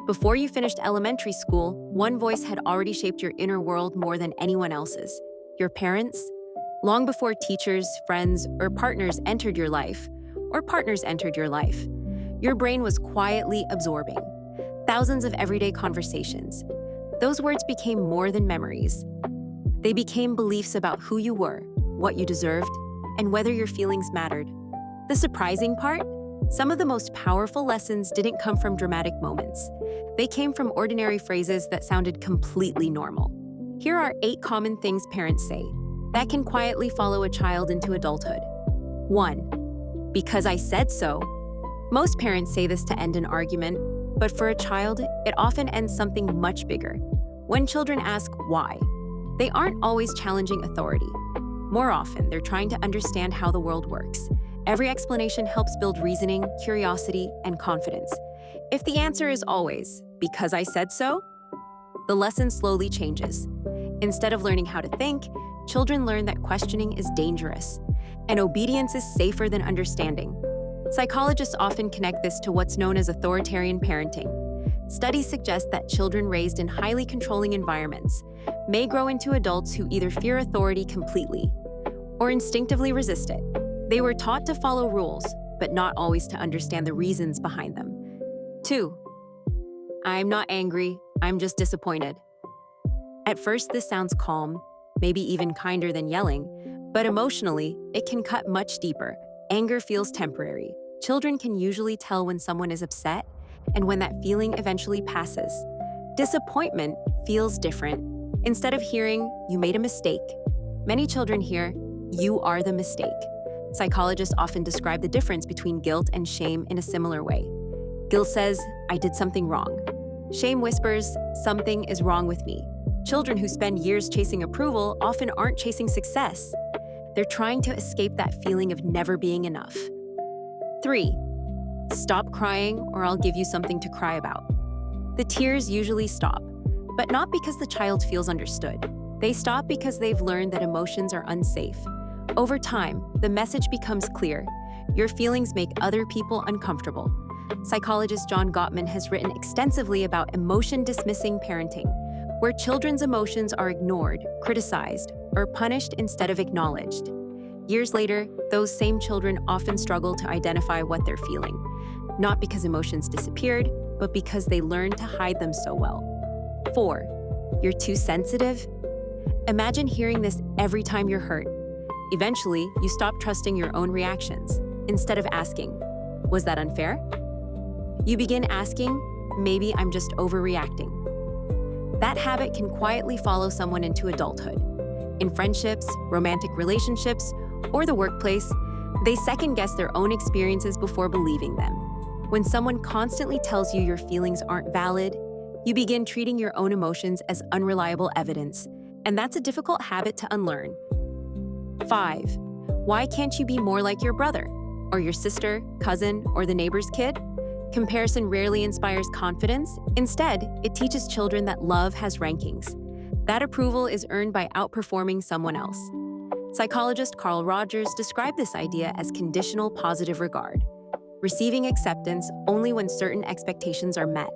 Before you finished elementary school, one voice had already shaped your inner world more than anyone else's: your parents. Long before teachers, friends, or partners entered your life, your brain was quietly absorbing thousands of everyday conversations. Those words became more than memories. They became beliefs about who you were, what you deserved, and whether your feelings mattered. The surprising part? Some of the most powerful lessons didn't come from dramatic moments. They came from ordinary phrases that sounded completely normal. Here are 8 common things parents say that can quietly follow a child into adulthood. 1. Because I said so. Most parents say this to end an argument, but for a child, it often ends something much bigger. When children ask why, they aren't always challenging authority. More often, they're trying to understand how the world works. Every explanation helps build reasoning, curiosity, and confidence. If the answer is always, because I said so, the lesson slowly changes. Instead of learning how to think, children learn that questioning is dangerous, and obedience is safer than understanding. Psychologists often connect this to what's known as authoritarian parenting. Studies suggest that children raised in highly controlling environments may grow into adults who either fear authority completely or instinctively resist it. They were taught to follow rules, but not always to understand the reasons behind them. 2. I'm not angry, I'm just disappointed. At first, this sounds calm, maybe even kinder than yelling, but emotionally, it can cut much deeper. Anger feels temporary. Children can usually tell when someone is upset and when that feeling eventually passes. Disappointment feels different. Instead of hearing, you made a mistake, many children hear, you are the mistake. Psychologists often describe the difference between guilt and shame in a similar way. Guilt says, I did something wrong. Shame whispers, something is wrong with me. Children who spend years chasing approval often aren't chasing success. They're trying to escape that feeling of never being enough. 3. Stop crying or I'll give you something to cry about. The tears usually stop, but not because the child feels understood. They stop because they've learned that emotions are unsafe. Over time, the message becomes clear. Your feelings make other people uncomfortable. Psychologist John Gottman has written extensively about emotion-dismissing parenting, where children's emotions are ignored, criticized, or punished instead of acknowledged. Years later, those same children often struggle to identify what they're feeling, not because emotions disappeared, but because they learned to hide them so well. 4. You're too sensitive? Imagine hearing this every time you're hurt. Eventually, you stop trusting your own reactions. Instead of asking, was that unfair? You begin asking, maybe I'm just overreacting. That habit can quietly follow someone into adulthood. In friendships, romantic relationships, or the workplace, they second-guess their own experiences before believing them. When someone constantly tells you your feelings aren't valid, you begin treating your own emotions as unreliable evidence, and that's a difficult habit to unlearn. 5. Why can't you be more like your brother, or your sister, cousin, or the neighbor's kid? Comparison rarely inspires confidence. Instead, it teaches children that love has rankings. That approval is earned by outperforming someone else. Psychologist Carl Rogers described this idea as conditional positive regard, receiving acceptance only when certain expectations are met.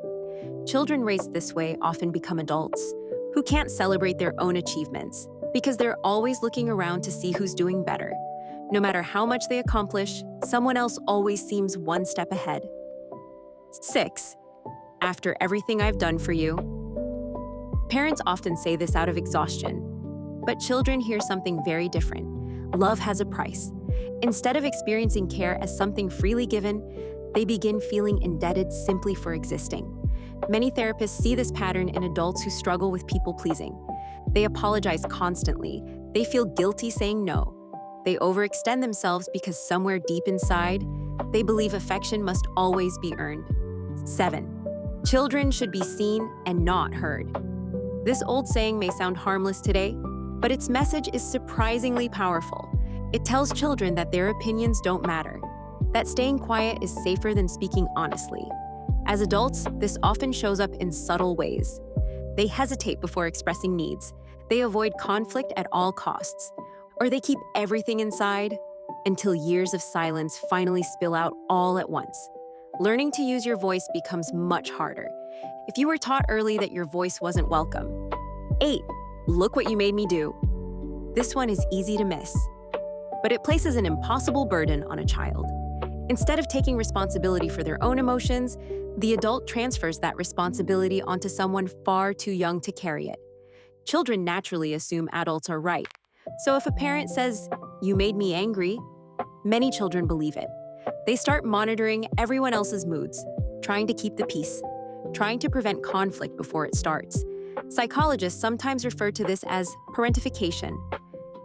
Children raised this way often become adults who can't celebrate their own achievements because they're always looking around to see who's doing better. No matter how much they accomplish, someone else always seems one step ahead. 6. After everything I've done for you. Parents often say this out of exhaustion, but children hear something very different. Love has a price. Instead of experiencing care as something freely given, they begin feeling indebted simply for existing. Many therapists see this pattern in adults who struggle with people-pleasing. They apologize constantly. They feel guilty saying no. They overextend themselves because somewhere deep inside, they believe affection must always be earned. 7. Children should be seen and not heard. This old saying may sound harmless today, but its message is surprisingly powerful. It tells children that their opinions don't matter, that staying quiet is safer than speaking honestly. As adults, this often shows up in subtle ways. They hesitate before expressing needs. They avoid conflict at all costs. Or they keep everything inside until years of silence finally spill out all at once. Learning to use your voice becomes much harder. if you were taught early that your voice wasn't welcome. 8. Look what you made me do. This one is easy to miss, but it places an impossible burden on a child. Instead of taking responsibility for their own emotions, the adult transfers that responsibility onto someone far too young to carry it. Children naturally assume adults are right. So if a parent says, "You made me angry," many children believe it. They start monitoring everyone else's moods, trying to keep the peace, trying to prevent conflict before it starts. Psychologists sometimes refer to this as parentification.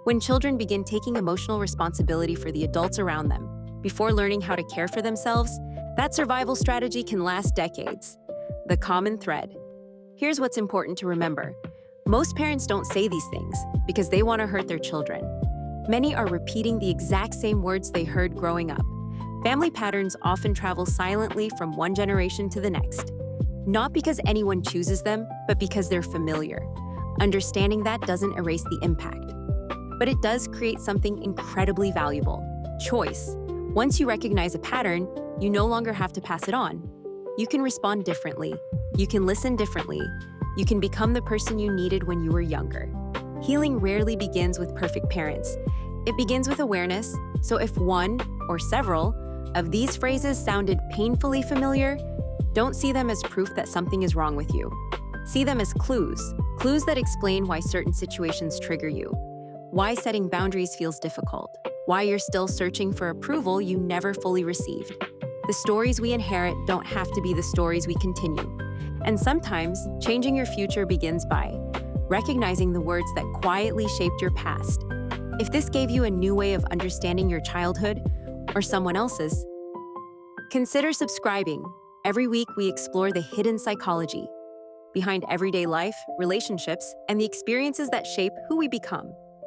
When children begin taking emotional responsibility for the adults around them, before learning how to care for themselves, that survival strategy can last decades. The common thread. Here's what's important to remember. Most parents don't say these things because they want to hurt their children. Many are repeating the exact same words they heard growing up. Family patterns often travel silently from one generation to the next. Not because anyone chooses them, but because they're familiar. Understanding that doesn't erase the impact. But it does create something incredibly valuable: choice. Once you recognize a pattern, you no longer have to pass it on. You can respond differently. You can listen differently. You can become the person you needed when you were younger. Healing rarely begins with perfect parents. It begins with awareness, so if one, or several, of these phrases sounded painfully familiar, don't see them as proof that something is wrong with you. See them as clues that explain why certain situations trigger you, why setting boundaries feels difficult, why you're still searching for approval you never fully received. The stories we inherit don't have to be the stories we continue. And sometimes, changing your future begins by recognizing the words that quietly shaped your past. If this gave you a new way of understanding your childhood or someone else's, consider subscribing. Every week, we explore the hidden psychology behind everyday life, relationships, and the experiences that shape who we become.